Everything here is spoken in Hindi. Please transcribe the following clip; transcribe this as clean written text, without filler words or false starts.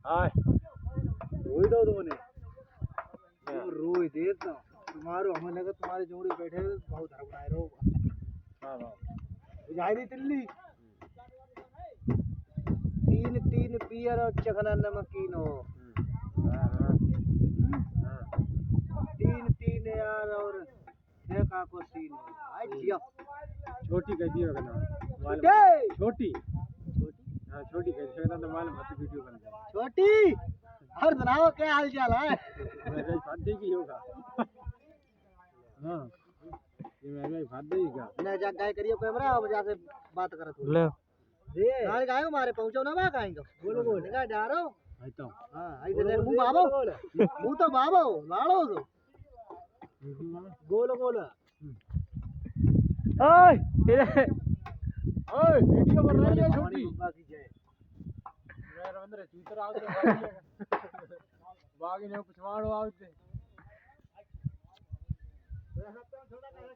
हाय रोई दो तुमने रोई दे तो तुम्हारो हमें लगा तुम्हारे जोड़ी बैठे बहुत धर बनाए रहो। हां हां बुझाई तिल्ली तीन तीन पियर और चखना नमकीन हो। तीन तीन यार और छह का को सीन हो। आई जिया छोटी कह दियो ना छोटी हां छोटी कह दियो तो मालूम मत वीडियो बन जाए। छोटी और सुनाओ क्या हाल चाल है? मेरे फादे की होगा हां ये मेरे फादे ही का ना जा गाय करियो कैमरा वजह से बात करत हो ले ये गाय मारे पहुंचो ना बा काहेंगे बोलो बोल निका डारो आई तो हां आई दे मुंह बाबो मुंह तो बाबो लाड़ो तो गोल गोल ओए ओए वीडियो बन रही है छोटी बाकी जय यार अंदर चूतर आवते बागी ने पिछवाड़ो आवते थोड़ा चला